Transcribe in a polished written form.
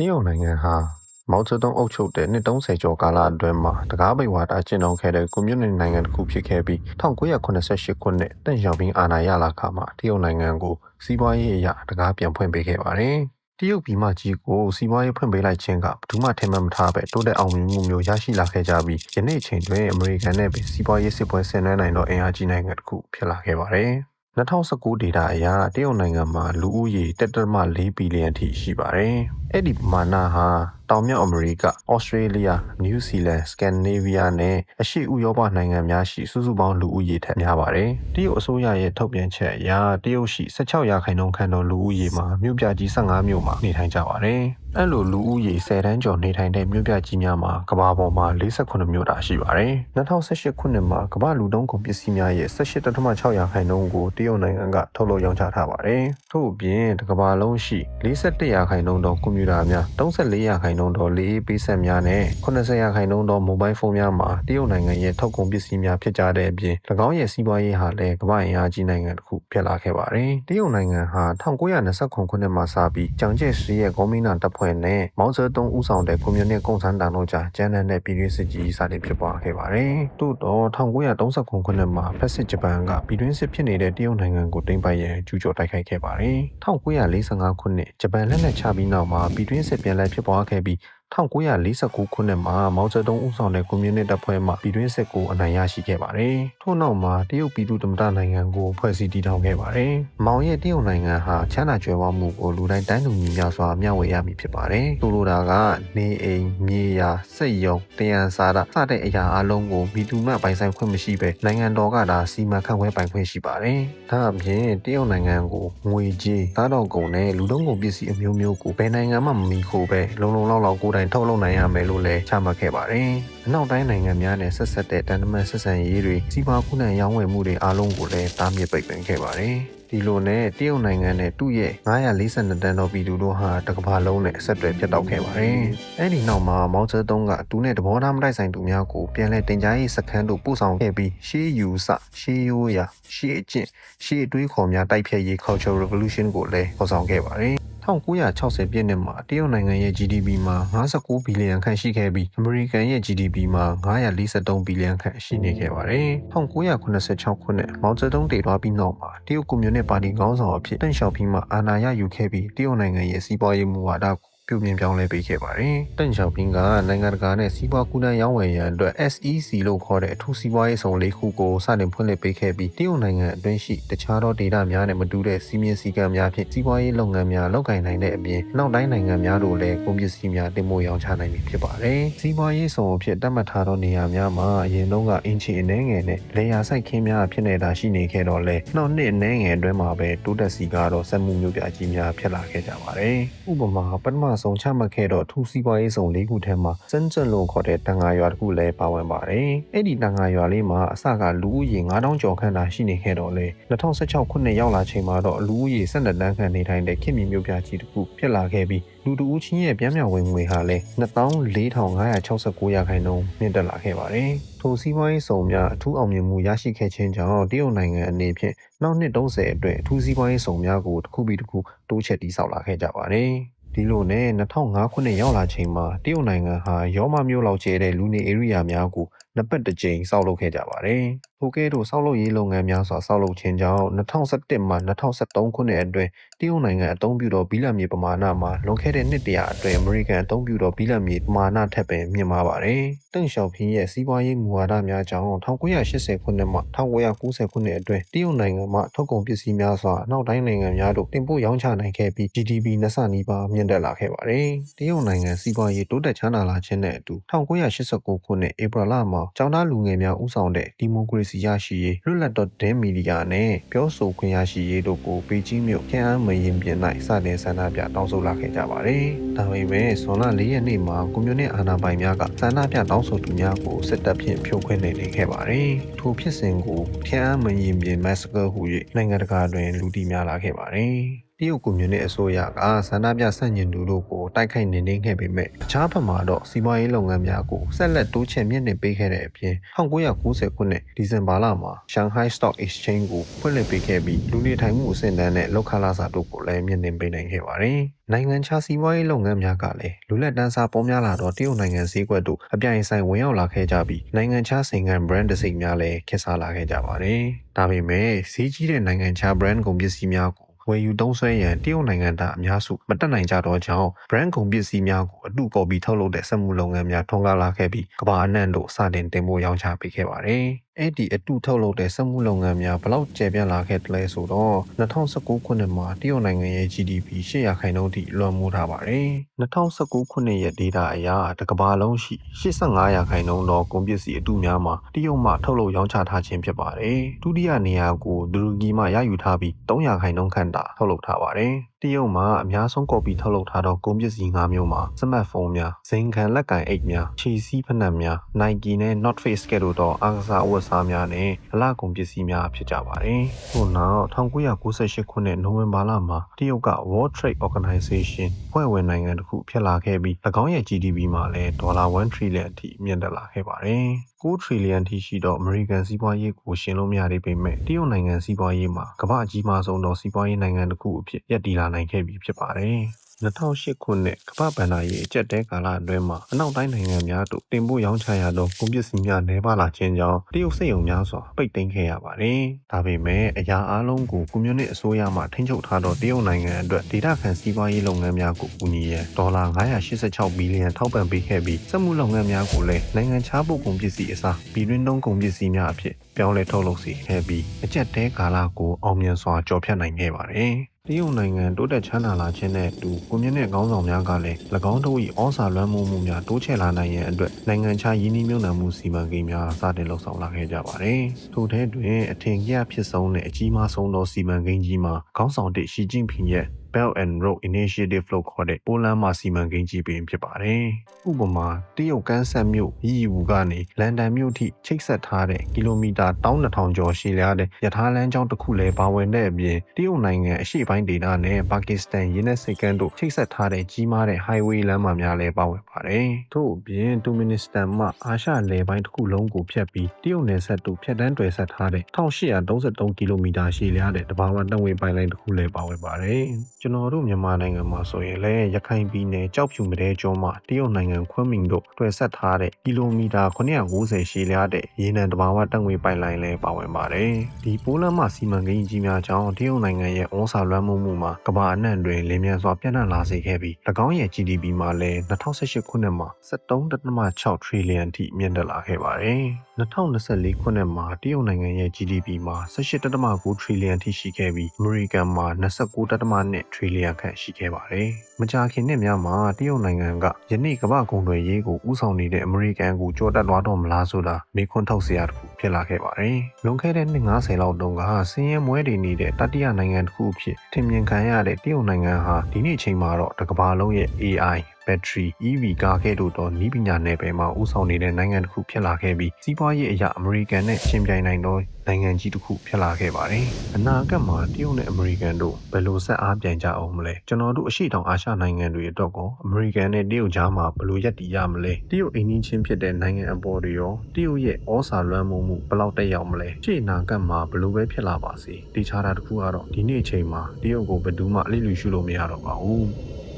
တရုတ်နိုင်ငံဟာမောင်ဇေတုံးအုပ်ချုပ်တဲ့နှစ်30ကျော်ကာလအတွင်းမှာတကားပိတ်ဝါဒကျင့်သုံးခဲ့တဲ့ကွန်မြူနတီနိုင်ငံတစ်ခုဖြစ်ခဲ့ပြီး1988ခုနှစ်တန့်ရှောင်ပြီးအာဏာရလာခါမှာတရုတ်နိုင်ငံကိုစီးပွားရေးအရာတကားပြန်ဖွင့်ပေးခဲ့ပါတယ်။တရုတ်ပြည်မကြီးကိုစီးပွားရေးဖွင့်ပေးလိုက်ခြင်းကဘယ်သူမှထင်မှတ်မထားပဲတိုးတက်အောင်မြင်မှုမျိုးရရှိလာခဲ့ကြပြီးယနေ့အချိန်တွင်အမေရိကန်နဲ့စီးပွားရေးစစ်ပွဲဆင်နွှဲနိုင်သောအင်အားကြီးနိုင်ငံတစ်ခုဖြစ်လာခဲ့ပါတယ်။2019ဒေတာအရတရုတ်နိုင်ငံမှာလူဦးရေ1.4ဘီလီယံထိရှိပါတယ်။အဲ့ဒီပမာဏဟာတောင်မြောက်အမေရိက၊ဩစတြေးလျ၊နယူးဇီလန်၊စကန်ဒီနေးဗီးယားနဲ့အရှေ့ဥရောပနိုင်ငံများရှိစုစုပေါင်းလူဦးရေထက်များပါတယ်။တရုတ်အစိုးရရဲ့ထုတ်ပြန်ချက်အရတရုတ်ရှိ16%ခန့်သောလူဦးရေမှာမြို့ပြကြီး15မြို့မှာနေထိုင်ကြပါတယ်။အဲ့လိုလူဦးရေ10တန်းကျော်နေထိုင်တဲ့မြို့ပြကြီးများမှာကမ္ဘာပေါ်မှာ48မြို့တာရှိပါတယ်။2018ခုနှစ်မှာကမ္ဘာလူသုံးကုန်ပစ္စည်းများရဲ့18.6%ကိုတရုတ်နိုင်ငံကထုတ်လုပ်ရောင်းချထားပါတယ်။ထို့အပြင်တစ်ကမ္ဘာလုံးရှိ41%သောကွန်ပျူတာများ34%သောလေအေးပေးဆက်များနဲ့80%သောမိုဘိုင်းဖုန်းများမှာတရုတ်နိုင်ငံရဲ့ထုတ်ကုန်ပစ္စည်းများဖြစ်ကြတဲ့အပြင်၎င်းရဲ့စီးပွားရေးဟာလည်းကမ္ဘာ့အင်အားကြီးနိုင်ငံတစ်ခုဖြစ်လာခဲ့ပါတယ်။တရုတ်နိုင်ငံဟာ1929ခုနှစ်မှာစပြီးဂျောင်ကျဲစီရဲ့ဂေါမင်းနာတပ်ဖွဲ့နဲ့မောင်ဇေတုံးဦးဆောင်တဲ့ကွန်မြူနတီ共产党တို့ကြားကျန်းတဲ့ပြည်တွင်းစစ်ကြီးစတင်ဖြစ်ပွားခဲ့ပါတယ်။သို့တော့1939ခုနှစ်မှာဖက်စစ်ဂျပန်ကပြည်တွင်းစစ်ဖြစ်နေတဲ့တရုတ်နိုင်ငံကိုသိမ်းပိုက်ရန်ကျူးကျော်တိုက်ခိုက်ခဲ့ပါတယ်။1945ခုနှစ်ဂျပန်လက်နက်ချပြီးနောက်မှာပြည်တွင်းစစ်ပြန်လည်ဖြစ်ပွားခဲ့ပြီး1949ခုနှစ်မှာမောင်ဇေတုံးဦးဆောင်တဲ့ကွန်မြူနတီတပ်ဖွဲ့မှပြည်တွင်းစစ်ကိုအနိုင်ရရှိခဲ့ပါတယ်။ထို့နောက်မှာတရုတ်ပြည်သူ့သမ္မတနိုင်ငံကိုဖွဲ့စည်းတည်ထောင်ခဲ့ပါတယ်။မောင်ရဲ့တရုတ်နိုင်ငံဟာချမ်းသာကြွယ်ဝမှုကိုလူတိုင်းတိုင်းသူညီမျှစွာမျှဝေရမည်ဖြစ်ပါတယ်။ဆိုလိုတာကနေအိမ်မြေယာစက်ရုံတယံဇာတစတဲ့အရာအလုံးကိုမိသူမှပိုင်ဆိုင်ခွင့်မရှိဘဲနိုင်ငံတော်ကသာစီမံခန့်ခွဲပိုင်ခွင့်ရှိပါတယ်။ဒါအပြင်တရုတ်နိုင်ငံကိုငွေကြေးသားတော်ကုန်နဲ့လူသုံးကုန်ပစ္စည်းအမျိုးမျိုးကိုဘယ်နိုင်ငံမှမမီခိုပဲလုံလောက်ကိုယ်တိုင်ထုတ်လုပ်နိုင်ရမယ်လို့လည်းချမှတ်ခဲ့ပါတယ်။အနောက်တိုင်းနိုင်ငံများနဲ့ဆက်ဆက်တဲ့တန်တမန်ဆက်ဆံရေးတွေစီးပွားကူးနံရောင်းဝယ်မှုတွေအားလုံးကိုလည်းတားမြစ်ပိတ်ပင်ခဲ့ပါတယ်။ဒီလိုနဲ့တရုတ်နိုင်ငံနဲ့သူ့ရဲ့942တန်းသောပြည်သူတို့ဟာတစ်ကမ္ဘာလုံးနဲ့အဆက်အသွယ်ပြတ်တောက်ခဲ့ပါတယ်။အဲ့ဒီနောက်မှာမောင်ဇေတုံးကသူနဲ့တဘောထားမတိုက်ဆိုင်သူများကိုပြန်လည်တင်ကြားရေးစခန်းတို့ပို့ဆောင်ခဲ့ပြီးရှေးယူဆရှေးရိုးရာရှေးအကျင့်ရှေးအတွေးခေါ်များတိုက်ဖျက်ရေး Cultural Revolution ကိုလည်းဖော်ဆောင်ခဲ့ပါတယ်။1960ပြည့်နှစ်မှာတရုတ်နိုင်ငံရဲ့ GDP မှာ59ဘီလီယံခန့်ရှိခဲ့ပြီးအမေရိကန်ရဲ့ GDP မှာ943ဘီလီယံခန့်ရှိနေခဲ့ပါတယ်။1986ခုနှစ်မောင်ဇေတုံးတည်သွားပြီးနောက်မှာတရုတ်ကွန်မြူနတီပါတီခေါင်းဆောင်အဖြစ်တန့်ရှောင်ပြီးမှအာဏာရယူခဲ့ပြီးတရုတ်နိုင်ငံရဲ့စီးပွားရေးမူဝါဒပြုပြင်ပြောင်းလဲပေးခဲ့ပါတယ်။တန့်ရှောင်ပြီးကနိုင်ငံတကာနဲ့စီးပွားကူးသန်းရောင်းဝယ်ရန်အတွက် SEC လို့ခေါ်တဲ့အထူးစီးပွားရေးဆောင်၄ခုကိုစတင်ဖွင့်လှစ်ပေးခဲ့ပြီးတရုတ်နိုင်ငံအတွင်းရှိတခြားသောဒေသများနဲ့မတူတဲ့စီးမြင်စည်းကမ်းများဖြင့်စီးပွားရေးလုပ်ငန်းများလုပ်ကိုင်နိုင်တဲ့အပြင်နောက်တိုင်းနိုင်ငံများတို့လည်းကုန်ပစ္စည်းများတင်ပို့ရောင်းချနိုင်ပြီဖြစ်ပါတယ်။စီးပွားရေးဆောင်အဖြစ်တတ်မှတ်ထားသောနေရာများမှာအရင်တုန်းကအင်ချီအနှဲငယ်နဲ့လေယာစိုက်ခင်းများဖြစ်နေတာရှိနေခဲ့တော့လေနောက်နှစ်အနှဲငယ်အတွင်းမှာပဲတိုးတက်စီကတော့စက်မှုမျိုးပြကြီးများဖြစ်လာခဲ့ကြပါတယ်။ဥပမာပထမဆုံးချမှတ်ခဲ့တော့ထူးစီးပွားရေးဆောင်၄ခုထဲမှာစန်းကျင်လို့ခေါ်တဲ့တန်ဃာရွာတစ်ခုလည်းပါဝင်ပါတယ်။အဲ့ဒီတန်ဃာရွာလေးမှာအစကလူဦးရေ9000ကျော်ခန့်သာရှိနေခဲ့တော့လေ2016ခုနှစ်ရောက်လာချိန်မှာတော့လူဦးရေ12တန်းခန့်နေထိုင်တဲ့ခေတ်မီမြို့ပြကြီးတစ်ခုဖြစ်လာခဲ့ပြီးလူတဦးချင်းရဲ့ပြန်မြောက်ဝင်ငွေဟာလည်း24,569ရာခိုင်နှုန်းမြင့်တက်လာခဲ့ပါတယ်။ထိုစီးပွားရေးဆောင်များအထူးအောင်မြင်မှုရရှိခဲ့ခြင်းကြောင့်တရုတ်နိုင်ငံအနေဖြင့်နောက်နှစ်30အတွင်းအထူးစီးပွားရေးဆောင်များကိုတစ်ခုပြီးတစ်ခုတိုးချဲ့တည်ဆောက်လာခဲ့ကြပါတယ်။ဒီလိုနဲ့2005ခုနှစ်ရောက်လာချိန်မှာတရုတ်နိုင်ငံဟာရောမမြို့လောက်ကျဲတဲ့လူနေဧရိယာများကိုနှစ်ပတ်တစ်ကြိမ်ဆောက်လုပ်ခဲ့ကြပါတယ်။ထိုကဲ့သို့ဆောက်လုပ်ရေးလုပ်ငန်းများစွာဆောက်လုပ်ခြင်းကြောင့်2017မှ2013ခုနှစ်အတွင်းတရုတ်နိုင်ငံအသုံးပြုသောဘီလမြေပမာဏမှာလွန်ခဲ့တဲ့နှစ်တရာအတွင်းအမေရိကန်အသုံးပြုသောဘီလမြေပမာဏထက်ပင်မြင့်မားပါတယ်။တန့်ရှောင်ဖင်းရဲ့စီးပွားရေးမူဝါဒများကြောင့်1980ခုနှစ်မှ1990ခုနှစ်အတွင်းတရုတ်နိုင်ငံမှထုတ်ကုန်ပစ္စည်းများစွာအနောက်တိုင်းနိုင်ငံများသို့တင်ပို့ရောင်းချနိုင်ခဲ့ပြီး GDP နှစ်ဆနီးပါးမြင့်တက်လာခဲ့ပါတယ်။တရုတ်နိုင်ငံစီးပွားရေးတိုးတက်ချမ်းသာလာခြင်းနဲ့အတူ1989ခုနှစ်ဧပြီလမှာကျောင်းသားလူငယ်များဦးဆောင်တဲ့ဒီမိုကရေစီရရှိရေးလွတ်လပ်သောသတင်းမီဒီယာနဲ့ပြောဆိုခွင့်ရရှိရေးတို့ကိုပေကျင်းမြို့ခန်းအားမရင်ပြင်၌စတင်ဆန္ဒပြတောင်းဆိုလာခဲ့ကြပါတယ်။ဒါပေမဲ့ဇွန်လ4ရက်နေ့မှာကွန်မြူနတီအာဏာပိုင်များကဆန္ဒပြတောင်းဆိုသူများကိုစစ်တပ်ဖြင့်ဖြိုခွင်းနေခဲ့ပါတယ်။ထိုဖြစ်စဉ်ကိုခန်းအားမရင်ပြင်မက်စကာဟု၍နိုင်ငံတကာတွင်လူသိများလာခဲ့ပါတယ်။ တရုတ်ကွန်မြူနစ်အစိုးရကဆန္ဒပြဆန့်ကျင်သူတို့ကိုတိုက်ခိုက်နေခဲ့ပေမဲ့အခြားဘက်မှာတော့စီးပွားရေးလုပ်ငန်းများကိုဆက်လက်တိုးချဲ့မြင့်တင်ပေးခဲ့တဲ့အပြင်1990ခုနှစ်ဒီဇင်ဘာလမှာ Shanghai Stock Exchange ကိုဖွင့်လှစ်ပေးခဲ့ပြီးလူနေထိုင်မှုအဆင့်အတန်းနဲ့လောက်ခလာစာတို့ကိုလည်းမြင့်တင်ပေးနိုင်ခဲ့ပါတယ်။နိုင်ငံခြားစီးပွားရေးလုပ်ငန်းများကလည်းလူလက်တန်းစားပေါများလာတော့တရုတ်နိုင်ငံဈေးကွက်တို့အပြိုင်ဆိုင်ဝင်ရောက်လာခဲ့ကြပြီးနိုင်ငံခြားဆိုင်ငံ brand တစ်စိတ်များလည်းခေတ်စားလာခဲ့ကြပါတယ်။ဒါပေမဲ့ဈေးကြီးတဲ့နိုင်ငံခြား brand ကုန်ပစ္စည်းများကိုဝယ်ယူသုံးစွဲရန်တရုတ်နိုင်ငံသားအများစုမတက်နိုင်ကြတော့ကြောင်း brand ကုန်ပစ္စည်းများကိုအတုကော်ပီထုတ်လုပ်တဲ့စက်မှုလုပ်ငန်းများထွန်းကားလာခဲ့ပြီးကမ္ဘာအနှံ့သို့စတင်တင်ပို့ရောင်းချပေးခဲ့ပါတယ်။အဲ့ဒီအတုထုတ်လုပ်တဲ့စက်မှုလုပ်ငန်းများဘလောက်ကျယ်ပြန့်လာခဲ့တယ်လဲဆိုတော့2019ခုနှစ်မှာတရုတ်နိုင်ငံရဲ့ GDP 8%ထိလွှမ်းမိုးထားပါတယ်။2019ခုနှစ်ရဲ့ data အရတစ်ကမ္ဘာလုံးရှိ85%သောကုန်ပစ္စည်းအတုများမှာတရုတ်မှထုတ်လုပ်ရောင်းချထားခြင်းဖြစ်ပါတယ်။ဒုတိယနေရာကိုတူရကီမှရယူထားပြီး3%ခန့်သာထုတ်လုပ်ထားပါတယ်။တရုတ်မှာအများဆုံးကော်ပီထုတ်လုပ်ထားသောကုန်ပစ္စည်း၅မျိုးမှာစမတ်ဖုန်းများ၊ဇိမ်ခံလက်ကိုင်အိတ်များ၊ခြေစည်းဖနက်များ၊ Nike နဲ့ North Face ကဲ့သို့သောအားကစားအဝတ်အစားများနဲ့အလှကုန်ပစ္စည်းများဖြစ်ကြပါတယ်။ထို့နောက်1998ခုနှစ်နိုဝင်ဘာလမှာတရုတ်က World Trade Organization ဖွဲ့ဝင်နိုင်ငံတစ်ခုဖြစ်လာခဲ့ပြီး၎င်းရဲ့ GDP မှာလည်းဒေါ်လာ1 trillion အထိမြင့်တက်လာခဲ့ပါတယ်။9 trillion ထိရှိသောအမေရိကန်စီးပွားရေးကိုရှင်လို့မရသေးပေမဲ့တရုတ်နိုင်ငံစီးပွားရေးမှာကမ္ဘာအကြီးမားဆုံးသောစီးပွားရေးနိုင်ငံတစ်ခုအဖြစ်ရပ်တည်လာနိုင်ခဲ့ပြီဖြစ်ပါတယ်။2008ခုနှစ်ကမ္ဘာ့ဘဏ္ဍာရေးအကျပ်တဲကာလအတွင်းမှာအနောက်တိုင်းနိုင်ငံများသို့တင်ပို့ရောင်းချရသောကုန်ပစ္စည်းများနှဲပါလာခြင်းကြောင့်တရုတ်စက်ရုံများစွာပိတ်သိမ်းခဲ့ရပါတယ်။ဒါပေမဲ့အရာအလုံးကိုကွန်မြူနစ်အစိုးရမှထိန်းချုပ်ထားသောတရုတ်နိုင်ငံအတွက်ဒေသခံစီးပွားရေးလုပ်ငန်းများကိုကူညီရန်ဒေါ်လာ986ဘီလီယံထောက်ပံ့ပေးခဲ့ပြီးစက်မှုလုပ်ငန်းများကိုလည်းနိုင်ငံခြားပို့ကုန်ပစ္စည်းအစားပြည်တွင်းသုံးကုန်ပစ္စည်းများအဖြစ်ပြောင်းလဲထုတ်လုပ်စေခဲ့ပြီးအကျပ်တဲကာလကိုအောင်မြင်စွာကျော်ဖြတ်နိုင်ခဲ့ပါတယ်။တရုတ်နိုင်ငံတိုးတက်ချမ်းသာလာခြင်းနဲ့အတူကွန်မြူနစ်ခေါင်းဆောင်များကလည်း၎င်းတို့၏ဩဇာလွှမ်းမိုးမှုများတိုးချဲ့လာနိုင်ရန်အတွက်နိုင်ငံခြားယင်းနှိမ့်မြုပ်နှံမှုစီမံကိန်းများစတင်လှုပ်ဆောင်လာခဲ့ကြပါတယ်။ထို့ထဲတွင်အထင်ကြီးဖြစ်ဆုံးနဲ့အကြီးမားဆုံးသောစီမံကိန်းကြီးမှာခေါင်းဆောင်တစ်ရှီကျင့်ဖျင်ရဲ့Belt and Road Initiative လို့ခေါ်တဲ့ပိုလန်မှာစီမံကိန်းကြီးပင်ဖြစ်ပါတယ်။ဥပမာတရုတ်ကမ်းဆက်မြို့ရီဝူကနေလန်ဒန်မြို့ထိချိတ်ဆက်ထားတဲ့ကီလိုမီတာ12000ကျော်ရှည်လျားတဲ့ရထားလမ်းကြောင်းတစ်ခုလည်းပါဝင်တဲ့အပြင်တရုတ်နိုင်ငံအရှေ့ပိုင်းဒေသနဲ့ပါကစ္စတန်ရင်းနှီးစိတ်ကမ်းတို့ချိတ်ဆက်ထားတဲ့ကြီးမားတဲ့ highway လမ်းမများလည်းပါဝင်ပါတယ်။ထို့အပြင်တူမီနစ္စတန်မှအာရှလယ်ပိုင်းတစ်ခုလုံးကိုဖြတ်ပြီးတရုတ်နယ်စပ်တို့ဖြတ်တန်းတွယ်ဆက်ထားတဲ့1833ကီလိုမီတာရှည်လျားတဲ့တဘာဝတပ်ဝင်ပိုင်းလိုင်းတစ်ခုလည်းပါဝင်ပါတယ်။ကျွန်တော်တို့မြန်မာနိုင်ငံမှာဆိုရင်လည်းရခိုင်ပြည်နယ်ကြောက်ဖြူမတဲကျွန်းမှာတရုတ်နိုင်ငံခွန်းမင်တို့တွယ်ဆက်ထားတဲ့ကီလိုမီတာ990ရှည်လျားတဲ့ရေနံတဘာဝတပ်ငွေပိုက်လိုင်းလည်းပါဝင်ပါတယ်။ဒီပိုးလမ်းမစီမံကိန်းကြီးများကြောင့်တရုတ်နိုင်ငံရဲ့ဩဇာလွှမ်းမိုးမှုမှာကမ္ဘာအနှံ့တွင်လင်းမြန်စွာပြန့်နှံ့လာစေခဲ့ပြီး၎င်းရဲ့ GDP မှာလည်း2018ခုနှစ်မှာ73.6 trillion ထိမြင့်တက်လာခဲ့ပါတယ်။2024ခုနှစ်မှာတရုတ်နိုင်ငံရဲ့ GDP မှာ18.9 trillion ထိရှိခဲ့ပြီးအမေရိကန်မှာ29.2 trillion ခန့်ရှိခဲ့ပါတယ်။မကြာခင်နှစ်များမှာတရုတ်နိုင်ငံကယနေ့ကမ္ဘာကုန်သွယ်ရေးကိုဦးဆောင်နေတဲ့အမေရိကန်ကိုကြော်တက်သွားတော့မလားဆိုတာမေးခွန်းထုတ်စရာတစ်ခုဖြစ်လာခဲ့ပါတယ်။လွန်ခဲ့တဲ့နှစ်90လောက်တုန်းကဆင်းရဲမွဲတေနေတဲ့တတိယနိုင်ငံတစ်ခုအဖြစ်ထင်မြင်ခံရတဲ့တရုတ်နိုင်ငံဟာဒီနေ့ချိန်မှာတော့တစ်ကမ္ဘာလုံးရဲ့ AIဘက်ထရီ EV ကားကဲ့သို့သောနည်းပညာနယ်ပယ်မှာဦးဆောင်နေတဲ့နိုင်ငံတစ်ခုဖြစ်လာခဲ့ပြီးစီးပွားရေးအရာအမေရိကန်နဲ့ရှင်ပြိုင်နိုင်သောနိုင်ငံကြီးတစ်ခုဖြစ်လာခဲ့ပါတယ်။အနာဂတ်မှာတရုတ်နဲ့အမေရိကန်တို့ဘယ်လိုဆက်အားပြိုင်ကြအောင်မလဲ။ကျွန်တော်တို့အရှေ့တောင်အာရှနိုင်ငံတွေအတွက်ကောအမေရိကန်နဲ့တရုတ်ကြားမှာဘယ်လိုရပ်တည်ရမလဲ။တရုတ်အိမ်နီးချင်းဖြစ်တဲ့နိုင်ငံအပေါ်တွေရောတရုတ်ရဲ့ဩဇာလွှမ်းမိုးမှုဘယ်လောက်တက်ရောက်မလဲ။ရှေ့အနာဂတ်မှာဘယ်လိုပဲဖြစ်လာပါစေ။ဒီခြားတာတစ်ခုကတော့ဒီနေ့ချိန်မှာတရုတ်ကိုဘယ်သူမှအလိလူရှုလို့မရတော့ပါဘူး။